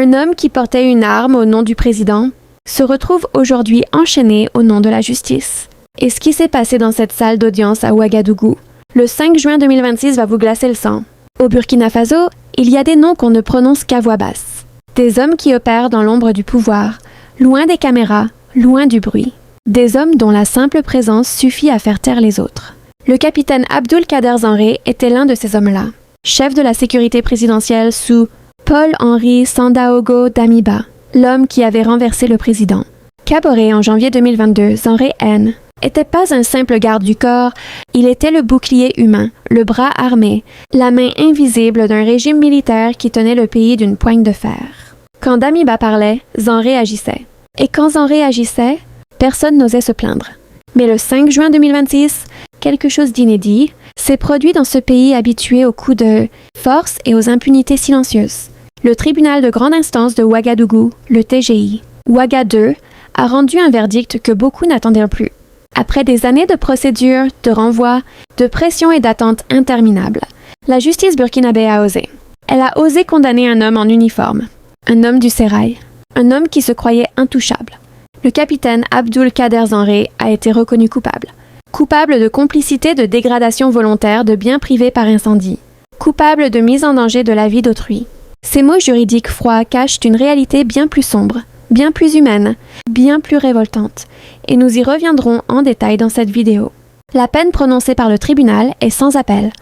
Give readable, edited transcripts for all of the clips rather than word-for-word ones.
un homme qui portait une arme au nom du président, se retrouve aujourd'hui enchaîné au nom de la justice. Et ce qui s'est passé dans cette salle d'audience à Ouagadougou, le 5 juin 2026 va vous glacer le sang. Au Burkina Faso, il y a des noms qu'on ne prononce qu'à voix basse. Des hommes qui opèrent dans l'ombre du pouvoir, loin des caméras, loin du bruit. Des hommes dont la simple présence suffit à faire taire les autres. Le capitaine Abdul-Kader Zanré était l'un de ces hommes-là, chef de la sécurité présidentielle sous Paul-Henri Sandaogo Damiba, l'homme qui avait renversé le président. Caboré en janvier 2022, Zanré N était pas un simple garde du corps, il était le bouclier humain, le bras armé, la main invisible d'un régime militaire qui tenait le pays d'une poigne de fer. Quand Damiba parlait, Zanré agissait. Et quand Zanré agissait, personne n'osait se plaindre. Mais le 5 juin 2026, quelque chose d'inédit s'est produit dans ce pays habitué aux coups de force et aux impunités silencieuses. Le tribunal de grande instance de Ouagadougou, le TGI, Ouaga 2, a rendu un verdict que beaucoup n'attendaient plus. Après des années de procédures, de renvois, de pression et d'attentes interminables, la justice burkinabé a osé. Elle a osé condamner un homme en uniforme, un homme du sérail, un homme qui se croyait intouchable. Le capitaine Abdul-Kader Zanré a été reconnu coupable. Coupable de complicité de dégradation volontaire de biens privés par incendie. Coupable de mise en danger de la vie d'autrui. Ces mots juridiques froids cachent une réalité bien plus sombre, bien plus humaine, bien plus révoltante, et nous y reviendrons en détail dans cette vidéo. La peine prononcée par le tribunal est sans appel,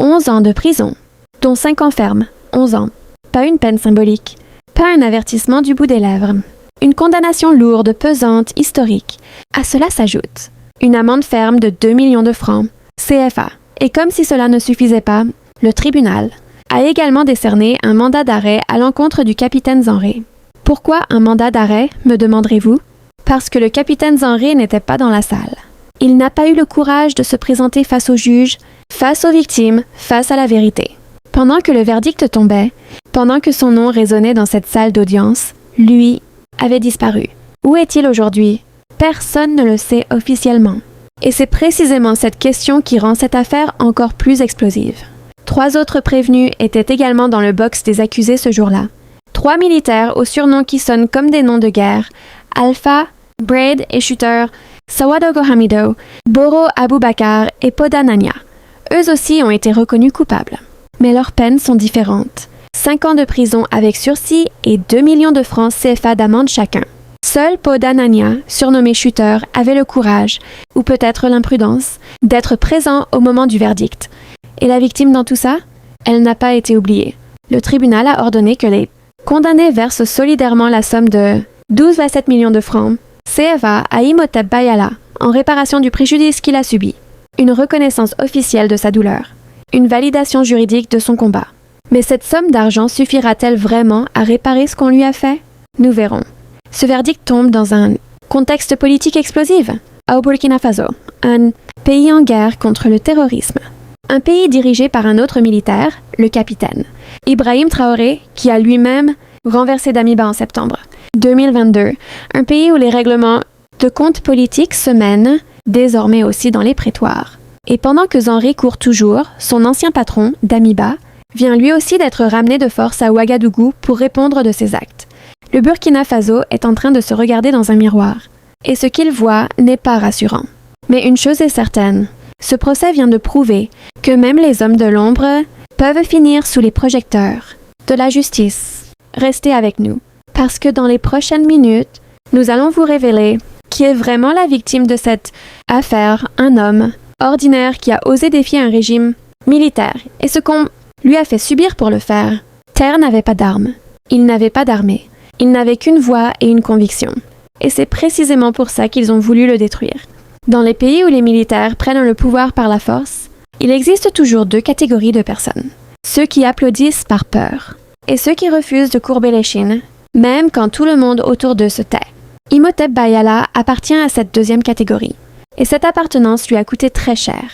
11 ans de prison, dont 5 ans ferme, 11 ans. Pas une peine symbolique, pas un avertissement du bout des lèvres. Une condamnation lourde, pesante, historique. À cela s'ajoute une amende ferme de 2 millions de francs, CFA. Et comme si cela ne suffisait pas, le tribunal a également décerné un mandat d'arrêt à l'encontre du capitaine Zanré. Pourquoi un mandat d'arrêt, me demanderez-vous? Parce que le capitaine Zanré n'était pas dans la salle. Il n'a pas eu le courage de se présenter face aux juges, face aux victimes, face à la vérité. Pendant que le verdict tombait, pendant que son nom résonnait dans cette salle d'audience, lui avait disparu. Où est-il aujourd'hui? Personne ne le sait officiellement. Et c'est précisément cette question qui rend cette affaire encore plus explosive. 3 autres prévenus étaient également dans le box des accusés ce jour-là. 3 militaires aux surnoms qui sonnent comme des noms de guerre, Alpha, Braid et Shooter, Sawadogo Hamido, Boro Aboubakar et Poda Nania. Eux aussi ont été reconnus coupables. Mais leurs peines sont différentes. 5 ans de prison avec sursis et 2 millions de francs CFA d'amende chacun. Seul Poda Nania, surnommé Shooter, avait le courage, ou peut-être l'imprudence, d'être présent au moment du verdict. Et la victime dans tout ça? Elle n'a pas été oubliée. Le tribunal a ordonné que les condamnés versent solidairement la somme de 12,7 millions de francs CFA à Imhotep Bayala en réparation du préjudice qu'il a subi. Une reconnaissance officielle de sa douleur. Une validation juridique de son combat. Mais cette somme d'argent suffira-t-elle vraiment à réparer ce qu'on lui a fait? Nous verrons. Ce verdict tombe dans un contexte politique explosif. Au Burkina Faso, un pays en guerre contre le terrorisme. Un pays dirigé par un autre militaire, le capitaine Ibrahim Traoré, qui a lui-même renversé Damiba en septembre 2022. Un pays où les règlements de compte politiques se mènent désormais aussi dans les prétoires. Et pendant que Zanré court toujours, son ancien patron, Damiba, vient lui aussi d'être ramené de force à Ouagadougou pour répondre de ses actes. Le Burkina Faso est en train de se regarder dans un miroir. Et ce qu'il voit n'est pas rassurant. Mais une chose est certaine, ce procès vient de prouver que même les hommes de l'ombre peuvent finir sous les projecteurs de la justice. Restez avec nous, parce que dans les prochaines minutes, nous allons vous révéler qui est vraiment la victime de cette affaire, un homme ordinaire qui a osé défier un régime militaire, et ce qu'on lui a fait subir pour le faire. Terre n'avait pas d'armes, il n'avait pas d'armée, il n'avait qu'une voix et une conviction. Et c'est précisément pour ça qu'ils ont voulu le détruire. Dans les pays où les militaires prennent le pouvoir par la force, il existe toujours 2 catégories de personnes. Ceux qui applaudissent par peur, et ceux qui refusent de courber l'échine, même quand tout le monde autour d'eux se tait. Imhotep Bayala appartient à cette 2e catégorie, et cette appartenance lui a coûté très cher.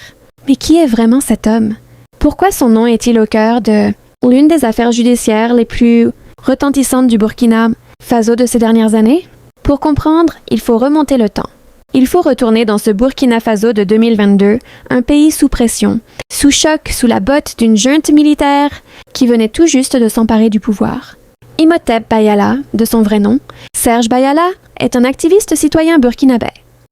Mais qui est vraiment cet homme? Pourquoi son nom est-il au cœur de l'une des affaires judiciaires les plus retentissantes du Burkina Faso de ces dernières années? Pour comprendre, il faut remonter le temps. Il faut retourner dans ce Burkina Faso de 2022, un pays sous pression, sous choc, sous la botte d'une junte militaire qui venait tout juste de s'emparer du pouvoir. Imhotep Bayala, de son vrai nom, Serge Bayala, est un activiste citoyen burkinabé.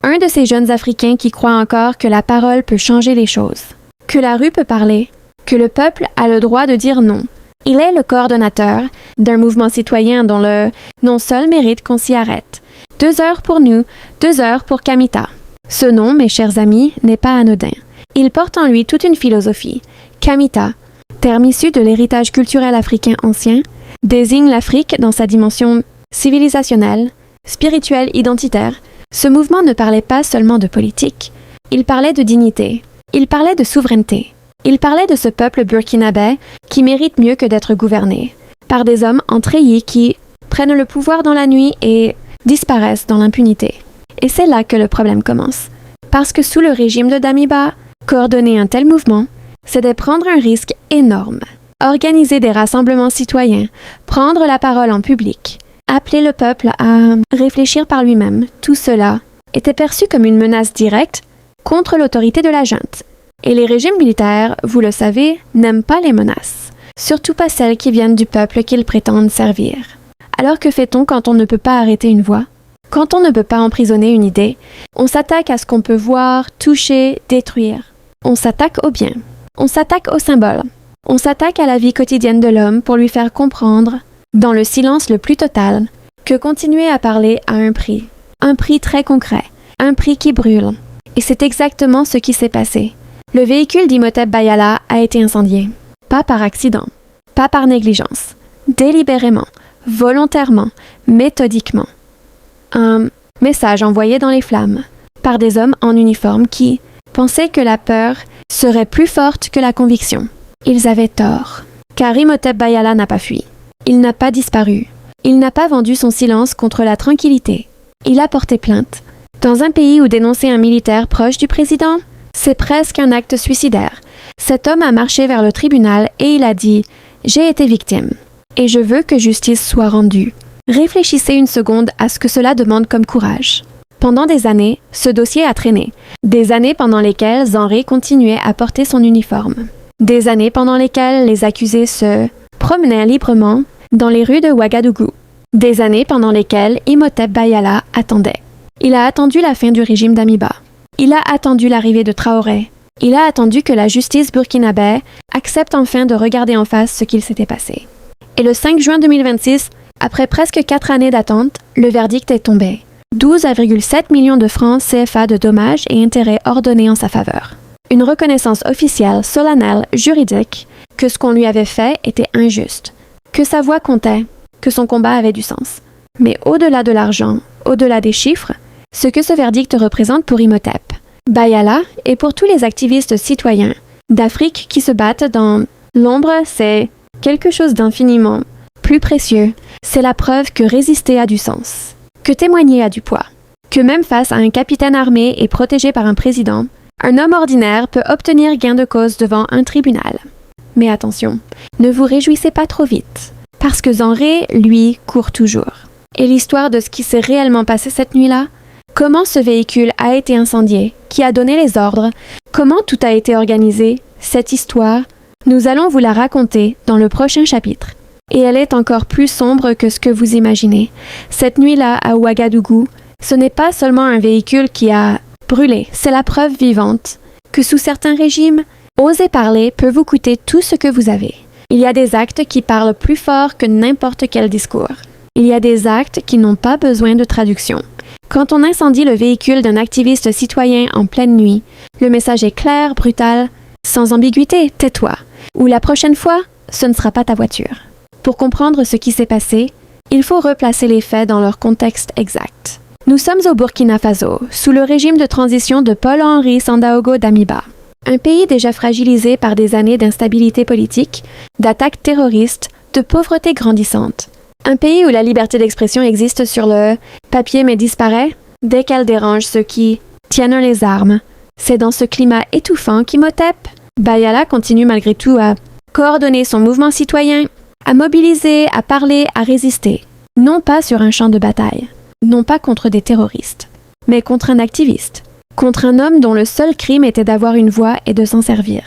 Un de ces jeunes Africains qui croient encore que la parole peut changer les choses, que la rue peut parler, que le peuple a le droit de dire non. Il est le coordonnateur d'un mouvement citoyen dont le nom seul mérite qu'on s'y arrête. 2 heures pour nous, 2 heures pour Kamita. Ce nom, mes chers amis, n'est pas anodin. Il porte en lui toute une philosophie. Kamita, terme issu de l'héritage culturel africain ancien, désigne l'Afrique dans sa dimension civilisationnelle, spirituelle, identitaire. Ce mouvement ne parlait pas seulement de politique. Il parlait de dignité. Il parlait de souveraineté. Il parlait de ce peuple burkinabé qui mérite mieux que d'être gouverné par des hommes en treillis qui prennent le pouvoir dans la nuit et disparaissent dans l'impunité. Et c'est là que le problème commence. Parce que sous le régime de Damiba, coordonner un tel mouvement, c'est de prendre un risque énorme. Organiser des rassemblements citoyens, prendre la parole en public, appeler le peuple à réfléchir par lui-même, tout cela était perçu comme une menace directe contre l'autorité de la junte. Et les régimes militaires, vous le savez, n'aiment pas les menaces, surtout pas celles qui viennent du peuple qu'ils prétendent servir. Alors que fait-on quand on ne peut pas arrêter une voix? Quand on ne peut pas emprisonner une idée, on s'attaque à ce qu'on peut voir, toucher, détruire. On s'attaque au bien. On s'attaque au symbole. On s'attaque à la vie quotidienne de l'homme pour lui faire comprendre, dans le silence le plus total, que continuer à parler a un prix très concret, un prix qui brûle. Et c'est exactement ce qui s'est passé. Le véhicule d'Imhotep Bayala a été incendié. Pas par accident, pas par négligence, délibérément, volontairement, méthodiquement. Un message envoyé dans les flammes par des hommes en uniforme qui pensaient que la peur serait plus forte que la conviction. Ils avaient tort, car Imhotep Bayala n'a pas fui. Il n'a pas disparu. Il n'a pas vendu son silence contre la tranquillité. Il a porté plainte. Dans un pays où dénoncer un militaire proche du président, c'est presque un acte suicidaire. Cet homme a marché vers le tribunal et il a dit « J'ai été victime et je veux que justice soit rendue ». Réfléchissez une seconde à ce que cela demande comme courage. Pendant des années, ce dossier a traîné. Des années pendant lesquelles Zanré continuait à porter son uniforme. Des années pendant lesquelles les accusés se promenaient librement dans les rues de Ouagadougou. Des années pendant lesquelles Imhotep Bayala attendait. Il a attendu la fin du régime d'Amiba. Il a attendu l'arrivée de Traoré. Il a attendu que la justice burkinabé accepte enfin de regarder en face ce qu'il s'était passé. Et le 5 juin 2026, après presque 4 années d'attente, le verdict est tombé. 12,7 millions de francs CFA de dommages et intérêts ordonnés en sa faveur. Une reconnaissance officielle, solennelle, juridique, que ce qu'on lui avait fait était injuste, que sa voix comptait, que son combat avait du sens. Mais au-delà de l'argent, au-delà des chiffres, ce que ce verdict représente pour Imhotep Bayala et pour tous les activistes citoyens d'Afrique qui se battent dans l'ombre, c'est quelque chose d'infiniment plus précieux. C'est la preuve que résister a du sens, que témoigner a du poids, que même face à un capitaine armé et protégé par un président, un homme ordinaire peut obtenir gain de cause devant un tribunal. Mais attention, ne vous réjouissez pas trop vite, parce que Zanré, lui, court toujours. Et l'histoire de ce qui s'est réellement passé cette nuit-là, comment ce véhicule a été incendié, qui a donné les ordres, comment tout a été organisé, cette histoire, nous allons vous la raconter dans le prochain chapitre. Et elle est encore plus sombre que ce que vous imaginez. Cette nuit-là, à Ouagadougou, ce n'est pas seulement un véhicule qui a brûlé, c'est la preuve vivante que sous certains régimes, oser parler peut vous coûter tout ce que vous avez. Il y a des actes qui parlent plus fort que n'importe quel discours. Il y a des actes qui n'ont pas besoin de traduction. Quand on incendie le véhicule d'un activiste citoyen en pleine nuit, le message est clair, brutal, sans ambiguïté, tais-toi. Ou la prochaine fois, ce ne sera pas ta voiture. Pour comprendre ce qui s'est passé, il faut replacer les faits dans leur contexte exact. Nous sommes au Burkina Faso, sous le régime de transition de Paul-Henri Sandaogo Damiba. Un pays déjà fragilisé par des années d'instabilité politique, d'attaques terroristes, de pauvreté grandissante. Un pays où la liberté d'expression existe sur le papier mais disparaît dès qu'elle dérange ceux qui tiennent les armes. C'est dans ce climat étouffant qu'Imhotep Bayala continue malgré tout à coordonner son mouvement citoyen, à mobiliser, à parler, à résister. Non pas sur un champ de bataille, non pas contre des terroristes, mais contre un activiste, contre un homme dont le seul crime était d'avoir une voix et de s'en servir.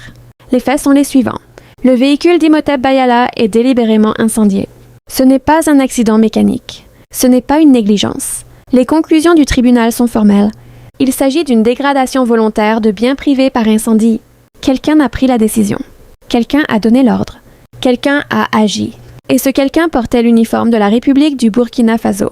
Les faits sont les suivants. Le véhicule d'Imhotep Bayala est délibérément incendié. Ce n'est pas un accident mécanique. Ce n'est pas une négligence. Les conclusions du tribunal sont formelles. Il s'agit d'une dégradation volontaire de biens privés par incendie. Quelqu'un a pris la décision. Quelqu'un a donné l'ordre. Quelqu'un a agi. Et ce quelqu'un portait l'uniforme de la République du Burkina Faso.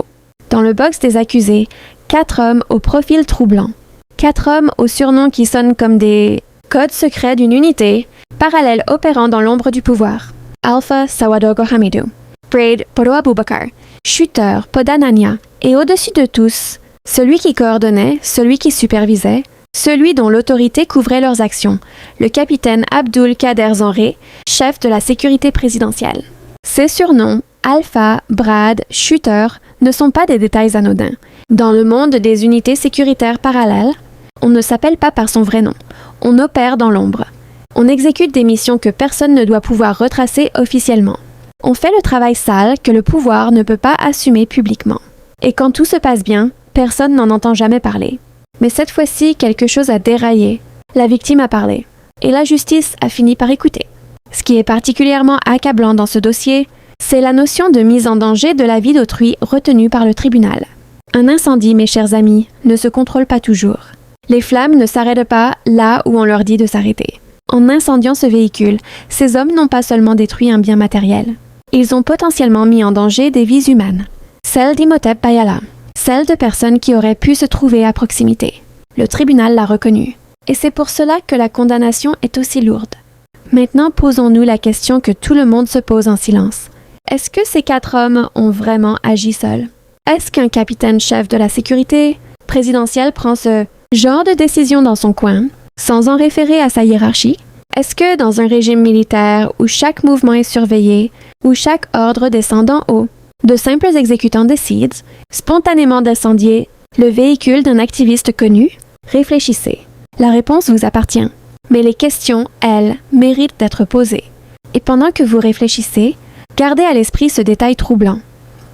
Dans le box des accusés, 4 hommes au profil troublant. 4 hommes aux surnoms qui sonnent comme des codes secrets d'une unité, parallèle opérant dans l'ombre du pouvoir. Alpha Sawadogo Hamidou, Braid Poro Abubakar, Shooter Podanania, et au-dessus de tous, celui qui coordonnait, celui qui supervisait, celui dont l'autorité couvrait leurs actions, le capitaine Abdul Kader Zanré, chef de la sécurité présidentielle. Ces surnoms, Alpha, Brad, Shooter, ne sont pas des détails anodins. Dans le monde des unités sécuritaires parallèles, on ne s'appelle pas par son vrai nom. On opère dans l'ombre. On exécute des missions que personne ne doit pouvoir retracer officiellement. On fait le travail sale que le pouvoir ne peut pas assumer publiquement. Et quand tout se passe bien, personne n'en entend jamais parler. Mais cette fois-ci, quelque chose a déraillé. La victime a parlé. Et la justice a fini par écouter. Ce qui est particulièrement accablant dans ce dossier, c'est la notion de mise en danger de la vie d'autrui retenue par le tribunal. Un incendie, mes chers amis, ne se contrôle pas toujours. Les flammes ne s'arrêtent pas là où on leur dit de s'arrêter. En incendiant ce véhicule, ces hommes n'ont pas seulement détruit un bien matériel. Ils ont potentiellement mis en danger des vies humaines. Celle d'Imhotep Bayala. Celle de personnes qui auraient pu se trouver à proximité. Le tribunal l'a reconnu. Et c'est pour cela que la condamnation est aussi lourde. Maintenant, posons-nous la question que tout le monde se pose en silence. Est-ce que ces 4 hommes ont vraiment agi seuls? Est-ce qu'un capitaine-chef de la sécurité présidentielle prend ce genre de décision dans son coin, sans en référer à sa hiérarchie? Est-ce que dans un régime militaire où chaque mouvement est surveillé, où chaque ordre descend d'en haut, de simples exécutants décident, spontanément d'incendier le véhicule d'un activiste connu? Réfléchissez. La réponse vous appartient. Mais les questions, elles, méritent d'être posées. Et pendant que vous réfléchissez, gardez à l'esprit ce détail troublant.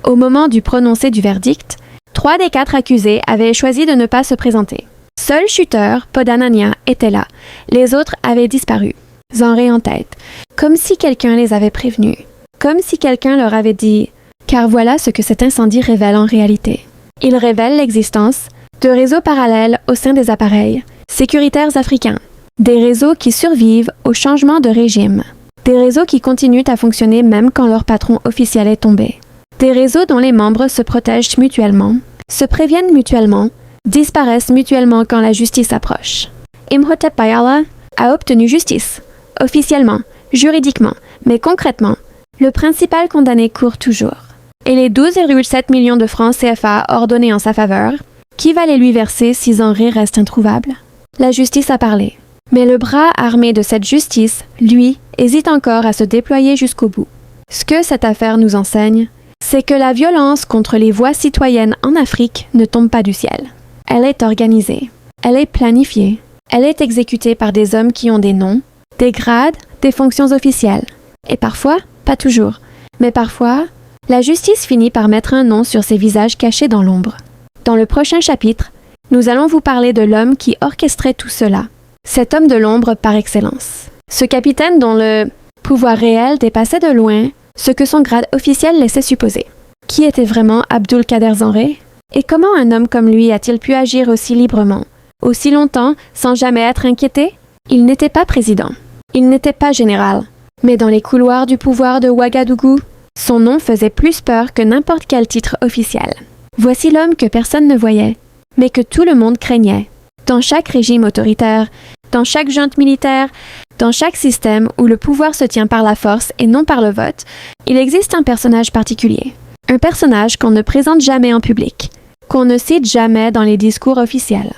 Au moment du prononcé du verdict, 3 des 4 accusés avaient choisi de ne pas se présenter. Seul Shooter, Podanania, était là. Les autres avaient disparu. Zanré en tête. Comme si quelqu'un les avait prévenus. Comme si quelqu'un leur avait dit « Car voilà ce que cet incendie révèle en réalité. » Il révèle l'existence de réseaux parallèles au sein des appareils sécuritaires africains. Des réseaux qui survivent au changement de régime. Des réseaux qui continuent à fonctionner même quand leur patron officiel est tombé. Des réseaux dont les membres se protègent mutuellement, se préviennent mutuellement, disparaissent mutuellement quand la justice approche. Imhotep Bayala a obtenu justice, officiellement, juridiquement, mais concrètement, le principal condamné court toujours. Et les 12,7 millions de francs CFA ordonnés en sa faveur, qui va les lui verser si Zanré reste introuvable? La justice a parlé. Mais le bras armé de cette justice, lui, hésite encore à se déployer jusqu'au bout. Ce que cette affaire nous enseigne, c'est que la violence contre les voix citoyennes en Afrique ne tombe pas du ciel. Elle est organisée, elle est planifiée, elle est exécutée par des hommes qui ont des noms, des grades, des fonctions officielles. Et parfois, pas toujours, mais parfois, la justice finit par mettre un nom sur ces visages cachés dans l'ombre. Dans le prochain chapitre, nous allons vous parler de l'homme qui orchestrait tout cela. Cet homme de l'ombre par excellence. Ce capitaine dont le pouvoir réel dépassait de loin ce que son grade officiel laissait supposer. Qui était vraiment Abdul Kader Zanré? Et comment un homme comme lui a-t-il pu agir aussi librement, aussi longtemps, sans jamais être inquiété? Il n'était pas président. Il n'était pas général. Mais dans les couloirs du pouvoir de Ouagadougou, son nom faisait plus peur que n'importe quel titre officiel. Voici l'homme que personne ne voyait, mais que tout le monde craignait. Dans chaque régime autoritaire, dans chaque junte militaire, dans chaque système où le pouvoir se tient par la force et non par le vote, il existe un personnage particulier. Un personnage qu'on ne présente jamais en public, qu'on ne cite jamais dans les discours officiels,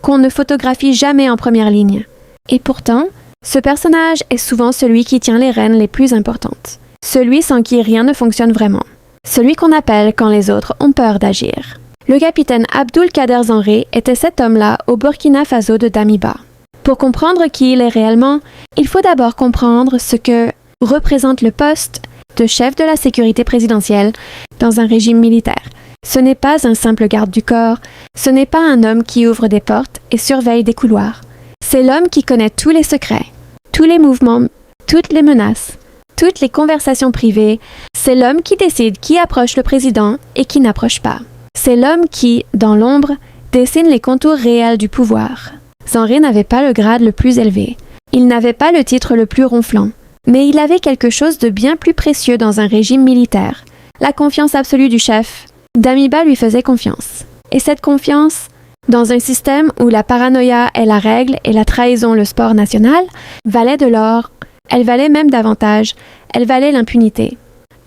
qu'on ne photographie jamais en première ligne. Et pourtant, ce personnage est souvent celui qui tient les rênes les plus importantes. Celui sans qui rien ne fonctionne vraiment. Celui qu'on appelle quand les autres ont peur d'agir. Le capitaine Abdul Kader Zanré était cet homme-là au Burkina Faso de Damiba. Pour comprendre qui il est réellement, il faut d'abord comprendre ce que représente le poste de chef de la sécurité présidentielle dans un régime militaire. Ce n'est pas un simple garde du corps, ce n'est pas un homme qui ouvre des portes et surveille des couloirs. C'est l'homme qui connaît tous les secrets, tous les mouvements, toutes les menaces, toutes les conversations privées, c'est l'homme qui décide qui approche le président et qui n'approche pas. C'est l'homme qui, dans l'ombre, dessine les contours réels du pouvoir. Zanré n'avait pas le grade le plus élevé. Il n'avait pas le titre le plus ronflant. Mais il avait quelque chose de bien plus précieux dans un régime militaire. La confiance absolue du chef. Damiba lui faisait confiance. Et cette confiance, dans un système où la paranoïa est la règle et la trahison le sport national, valait de l'or. Elle valait même davantage. Elle valait l'impunité.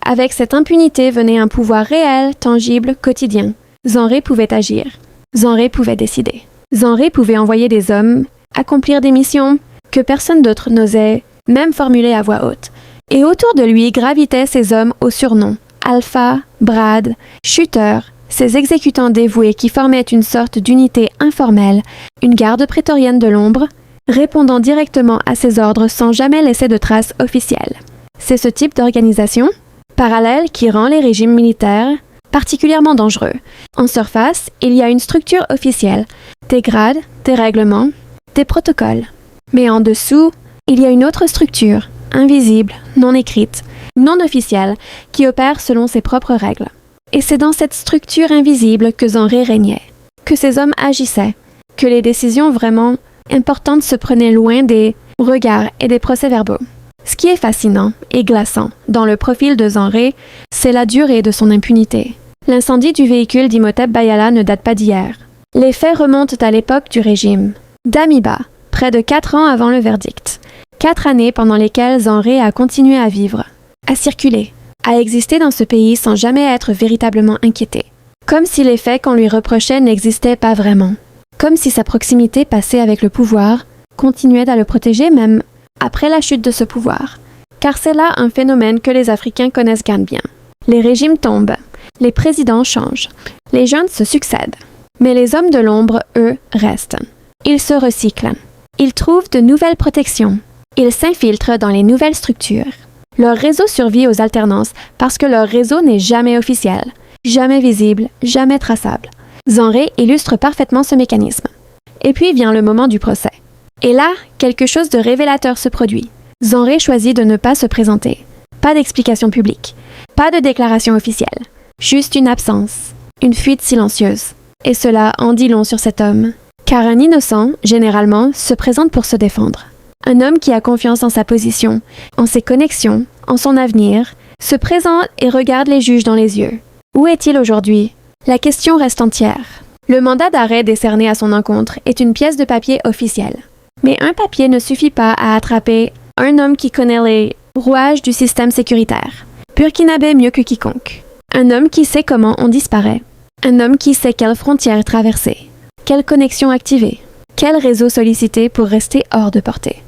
Avec cette impunité venait un pouvoir réel, tangible, quotidien. Zanré pouvait agir. Zanré pouvait décider. Zanré pouvait envoyer des hommes, accomplir des missions que personne d'autre n'osait même formuler à voix haute. Et autour de lui gravitaient ces hommes aux surnoms. Alpha, Brad, Shooter, ces exécutants dévoués qui formaient une sorte d'unité informelle, une garde prétorienne de l'ombre, répondant directement à ses ordres sans jamais laisser de traces officielles. C'est ce type d'organisation, parallèle, qui rend les régimes militaires particulièrement dangereux. En surface, il y a une structure officielle, des grades, des règlements, des protocoles. Mais en dessous, il y a une autre structure, invisible, non écrite, non officielle, qui opère selon ses propres règles. Et c'est dans cette structure invisible que Zanré régnait, que ces hommes agissaient, que les décisions vraiment importantes se prenaient loin des regards et des procès-verbaux. Ce qui est fascinant et glaçant dans le profil de Zanré, c'est la durée de son impunité. L'incendie du véhicule d'Imhotep Bayala ne date pas d'hier. Les faits remontent à l'époque du régime. Damiba, près de 4 ans avant le verdict. 4 années pendant lesquelles Zanré a continué à vivre, à circuler, à exister dans ce pays sans jamais être véritablement inquiété. Comme si les faits qu'on lui reprochait n'existaient pas vraiment. Comme si sa proximité passée avec le pouvoir continuait à le protéger même après la chute de ce pouvoir. Car c'est là un phénomène que les Africains connaissent bien. Les régimes tombent, les présidents changent, les jeunes se succèdent. Mais les hommes de l'ombre, eux, restent. Ils se recyclent. Ils trouvent de nouvelles protections. Ils s'infiltrent dans les nouvelles structures. Leur réseau survit aux alternances parce que leur réseau n'est jamais officiel, jamais visible, jamais traçable. Zanré illustre parfaitement ce mécanisme. Et puis vient le moment du procès. Et là, quelque chose de révélateur se produit. Zanré choisit de ne pas se présenter. Pas d'explication publique. Pas de déclaration officielle. Juste une absence. Une fuite silencieuse. Et cela en dit long sur cet homme. Car un innocent, généralement, se présente pour se défendre. Un homme qui a confiance en sa position, en ses connexions, en son avenir, se présente et regarde les juges dans les yeux. Où est-il aujourd'hui? La question reste entière. Le mandat d'arrêt décerné à son encontre est une pièce de papier officielle. Mais un papier ne suffit pas à attraper un homme qui connaît les rouages du système sécuritaire. Burkinabé mieux que quiconque. Un homme qui sait comment on disparaît. Un homme qui sait quelles frontières traverser. Quelle connexion activer. Quel réseau solliciter pour rester hors de portée.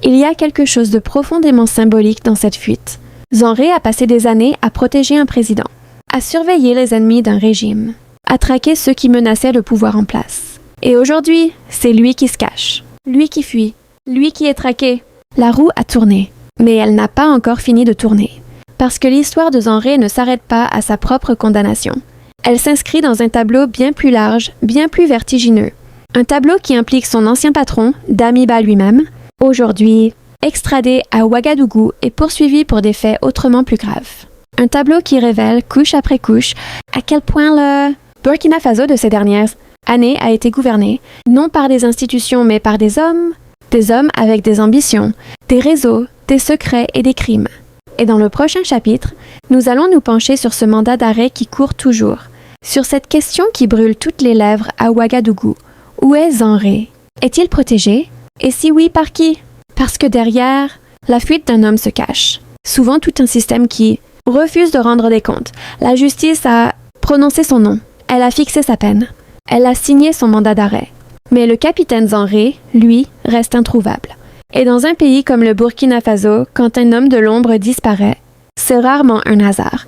Il y a quelque chose de profondément symbolique dans cette fuite. Zanré a passé des années à protéger un président, à surveiller les ennemis d'un régime, à traquer ceux qui menaçaient le pouvoir en place. Et aujourd'hui, c'est lui qui se cache. Lui qui fuit, lui qui est traqué. La roue a tourné, mais elle n'a pas encore fini de tourner. Parce que l'histoire de Zanré ne s'arrête pas à sa propre condamnation. Elle s'inscrit dans un tableau bien plus large, bien plus vertigineux. Un tableau qui implique son ancien patron, Damiba lui-même, aujourd'hui extradé à Ouagadougou et poursuivi pour des faits autrement plus graves. Un tableau qui révèle, couche après couche, à quel point le Burkina Faso de ces dernières années a été gouverné, non par des institutions mais par des hommes avec des ambitions, des réseaux, des secrets et des crimes. Et dans le prochain chapitre, nous allons nous pencher sur ce mandat d'arrêt qui court toujours, sur cette question qui brûle toutes les lèvres à Ouagadougou. Où est Zanré? Est-il protégé? Et si oui, par qui? Parce que derrière, la fuite d'un homme se cache. Souvent tout un système qui refuse de rendre des comptes. La justice a prononcé son nom. Elle a fixé sa peine. Elle a signé son mandat d'arrêt. Mais le capitaine Zanré, lui, reste introuvable. Et dans un pays comme le Burkina Faso, quand un homme de l'ombre disparaît, c'est rarement un hasard.